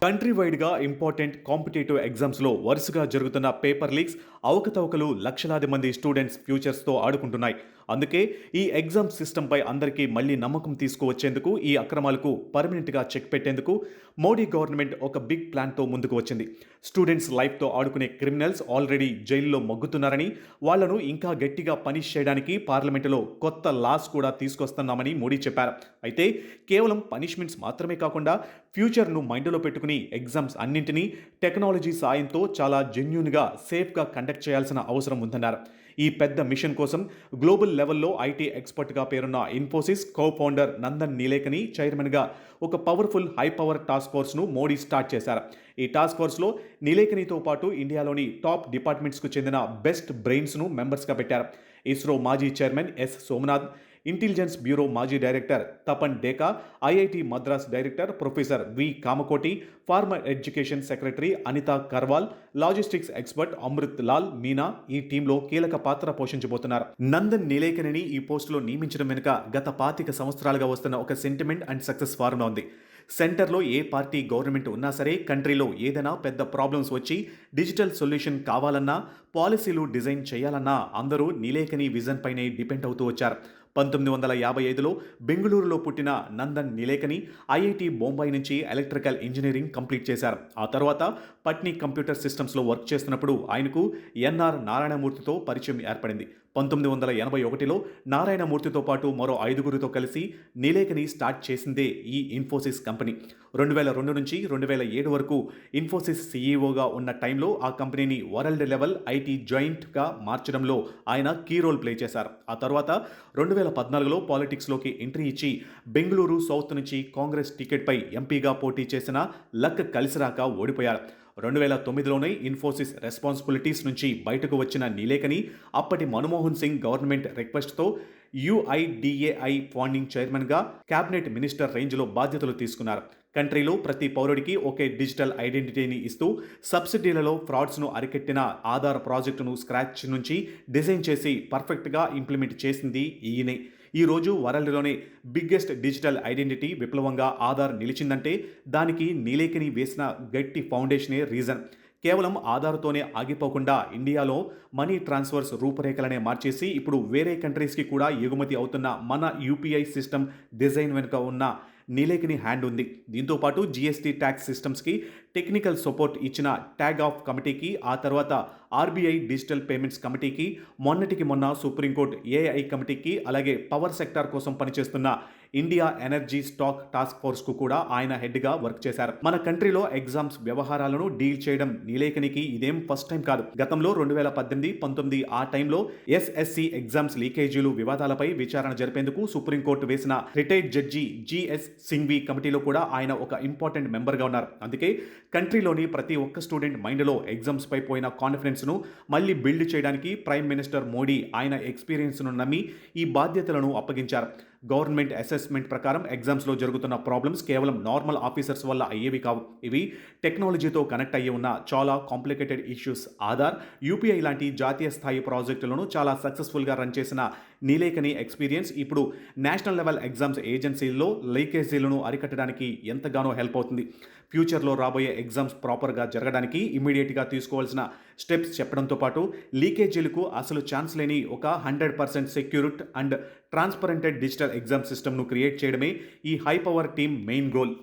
Country వైడ్గా important competitive ఎగ్జామ్స్లో వరుసగా జరుగుతున్న పేపర్ లీక్స్, అవకతవకలు లక్షలాది మంది స్టూడెంట్స్ ఫ్యూచర్స్తో ఆడుకుంటున్నాయి. అందుకే ఈ ఎగ్జామ్ సిస్టంపై అందరికీ మళ్లీ నమ్మకం తీసుకువచ్చేందుకు, ఈ అక్రమాలకు పర్మనెంట్గా చెక్ పెట్టేందుకు మోడీ గవర్నమెంట్ ఒక బిగ్ ప్లాన్తో ముందుకు వచ్చింది. స్టూడెంట్స్ లైఫ్తో ఆడుకునే క్రిమినల్స్ ఆల్రెడీ జైల్లో మగ్గుతున్నారని, వాళ్లను ఇంకా గట్టిగా పనిష్ చేయడానికి పార్లమెంటులో కొత్త లాస్ కూడా తీసుకొస్తున్నామని మోడీ చెప్పారు. అయితే కేవలం పనిష్మెంట్స్ మాత్రమే కాకుండా ఫ్యూచర్ను మైండ్లో పెట్టుకుని ఎగ్జామ్స్ అన్నింటినీ టెక్నాలజీ సాయంతో చాలా జెన్యూన్గా, సేఫ్గా కండక్ట్ చేయాల్సిన అవసరం ఉందన్నారు. ఈ పెద్ద మిషన్ కోసం గ్లోబల్ లెవెల్లో ఐటీ ఎక్స్పర్ట్గా పేరున్న ఇన్ఫోసిస్ కో ఫౌండర్ నందన్ నీలేకని చైర్మన్గా ఒక పవర్ఫుల్ హై పవర్ టాస్క్ ఫోర్స్ను మోడీ స్టార్ట్ చేశారు. ఈ టాస్క్ ఫోర్స్లో నీలేకనితో పాటు ఇండియాలోని టాప్ డిపార్ట్మెంట్స్కు చెందిన బెస్ట్ బ్రెయిన్స్ను మెంబర్స్గా పెట్టారు. ఇస్రో మాజీ chairman S Somanath, intelligence bureau మాజీ director Tapan Deka, IIT Madras director professor V Kamakoti, former education secretary Anita Karwal, logistics expert Amrit Lal Meena ఈ టీంలో కీలక పాత్ర పోషించబోతున్నారు. నందన్ నీలేకనిని ఈ పోస్టులో నియమించడం వెనుక గత 25 సంవత్సరాలుగా వస్తున్న ఒక సెంటిమెంట్ అండ్ సక్సెస్ ఫార్ములా ఉంది. సెంటర్లో ఏ పార్టీ గవర్నమెంట్ ఉన్నా సరే, కంట్రీలో ఏదైనా పెద్ద ప్రాబ్లమ్స్ వచ్చి డిజిటల్ సొల్యూషన్ కావాలన్నా, పాలసీలు డిజైన్ చేయాలన్నా అందరూ నీలేకని విజన్ పైనే డిపెండ్ అవుతూ వచ్చారు. 1955లో బెంగళూరులో పుట్టిన నందన్ నీలేకని ఐఐటి బొంబాయి నుంచి ఎలక్ట్రికల్ ఇంజనీరింగ్ కంప్లీట్ చేశారు. ఆ తర్వాత పట్నీ కంప్యూటర్ సిస్టమ్స్లో వర్క్ చేస్తున్నప్పుడు ఆయనకు ఎన్ఆర్ నారాయణమూర్తితో పరిచయం ఏర్పడింది. 1981లో నారాయణమూర్తితో పాటు మరో 5గురితో కలిసి నీలేకని స్టార్ట్ చేసిందే ఈ ఇన్ఫోసిస్ కంపెనీ. 2002 నుంచి 2007 వరకు ఇన్ఫోసిస్ సీఈఓగా ఉన్న టైంలో ఆ కంపెనీని వరల్డ్ లెవెల్ ఐటీ జాయింట్గా మార్చడంలో ఆయన కీ రోల్ ప్లే చేశారు. ఆ తర్వాత 2014లో పాలిటిక్స్లోకి ఎంట్రీ ఇచ్చి బెంగళూరు సౌత్ నుంచి కాంగ్రెస్ టికెట్పై ఎంపీగా పోటీ చేసిన లక్ కలిసిరాక ఓడిపోయారు. 2009లోనే ఇన్ఫోసిస్ రెస్పాన్సిబిలిటీస్ నుంచి బయటకు వచ్చిన నీలేకని అప్పటి మన్మోహన్ సింగ్ గవర్నమెంట్ రిక్వెస్ట్తో యుఐడిఏఐ ఫండింగ్ చైర్మన్గా క్యాబినెట్ మినిస్టర్ రేంజ్లో బాధ్యతలు తీసుకున్నారు. కంట్రీలో ప్రతి పౌరుడికి ఒకే డిజిటల్ ఐడెంటిటీని ఇస్తూ సబ్సిడీలలో ఫ్రాడ్స్ను అరికెట్టిన ఆధార్ ప్రాజెక్టును స్క్రాచ్ నుంచి డిజైన్ చేసి పర్ఫెక్ట్గా ఇంప్లిమెంట్ చేసింది ఈయనే. ఈరోజు వరల్డ్లోనే బిగ్గెస్ట్ డిజిటల్ ఐడెంటిటీ విప్లవంగా ఆధార్ నిలిచిందంటే దానికి నీలేకని వేసిన గట్టి ఫౌండేషనే రీజన్. కేవలం ఆధార్తోనే ఆగిపోకుండా ఇండియాలో మనీ ట్రాన్స్ఫర్స్ రూపురేఖలనే మార్చేసి ఇప్పుడు వేరే కంట్రీస్కి కూడా ఎగుమతి అవుతున్న మన యూపీఐ సిస్టమ్ డిజైన్ వెనుక ఉన్న నీలేకని హ్యాండ్ ఉంది. దీంతోపాటు జీఎస్టీ ట్యాక్స్ సిస్టమ్స్కి టెక్నికల్ సపోర్ట్ ఇచ్చిన ట్యాగ్ ఆఫ్ కమిటీకి, ఆ తర్వాత ఆర్బీఐ డిజిటల్ పేమెంట్స్ కమిటీకి, మొన్నటికి మొన్న సుప్రీంకోర్టు ఏఐ కమిటీకి, అలాగే పవర్ సెక్టార్ కోసం పనిచేస్తున్న ఇండియా ఎనర్జీ స్టాక్ టాస్క్ ఫోర్స్కు కూడా ఆయన హెడ్గా వర్క్ చేశారు. మన కంట్రీలో ఎగ్జామ్స్ వ్యవహారాలను డీల్ చేయడం నీలేకనికి ఇదేం ఫస్ట్ టైం కాదు. గతంలో 2018-19 ఆ టైంలో ఎస్ఎస్సి ఎగ్జామ్స్ లీకేజీలు వివాదాలపై విచారణ జరిపేందుకు సుప్రీంకోర్టు వేసిన రిటైర్డ్ జడ్జి జిఎస్ సింఘ్వి కమిటీలో కూడా ఆయన ఒక ఇంపార్టెంట్ మెంబర్గా ఉన్నారు. అందుకే కంట్రీలోని ప్రతి ఒక్క స్టూడెంట్ మైండ్లో ఎగ్జామ్స్ పై పోయిన కాన్ఫిడెన్స్ను మళ్ళీ బిల్డ్ చేయడానికి ప్రైమ్ మినిస్టర్ మోడీ ఆయన ఎక్స్పీరియన్స్ను నమ్మి ఈ బాధ్యతలను అప్పగించారు. గవర్నమెంట్ అసెస్మెంట్ ప్రకారం ఎగ్జామ్స్లో జరుగుతున్న ప్రాబ్లమ్స్ కేవలం నార్మల్ ఆఫీసర్స్ వల్ల అయ్యేవి కావు. ఇవి టెక్నాలజీతో కనెక్ట్ అయ్యి ఉన్న చాలా కాంప్లికేటెడ్ ఇష్యూస్. ఆధార్, యూపీఐ లాంటి జాతీయ స్థాయి ప్రాజెక్టులను చాలా సక్సెస్ఫుల్గా రన్ చేసిన నీలేకని ఎక్స్పీరియన్స్ ఇప్పుడు నేషనల్ లెవెల్ ఎగ్జామ్స్ ఏజెన్సీల్లో లీకేజీలను అరికట్టడానికి ఎంతగానో హెల్ప్ అవుతుంది. ఫ్యూచర్లో రాబోయే ఎగ్జామ్స్ ప్రాపర్గా జరగడానికి ఇమ్మీడియట్గా తీసుకోవాల్సిన స్టెప్స్ చెప్పడంతో పాటు లీకేజీలకు అసలు ఛాన్స్ లేని ఒక 100% సెక్యూర్డ్ అండ్ ట్రాన్స్పరెంటెడ్ డిజిటల్ ఎగ్జామ్ సిస్టమ్ను క్రియేట్ చేయడమే ఈ high power team main goal.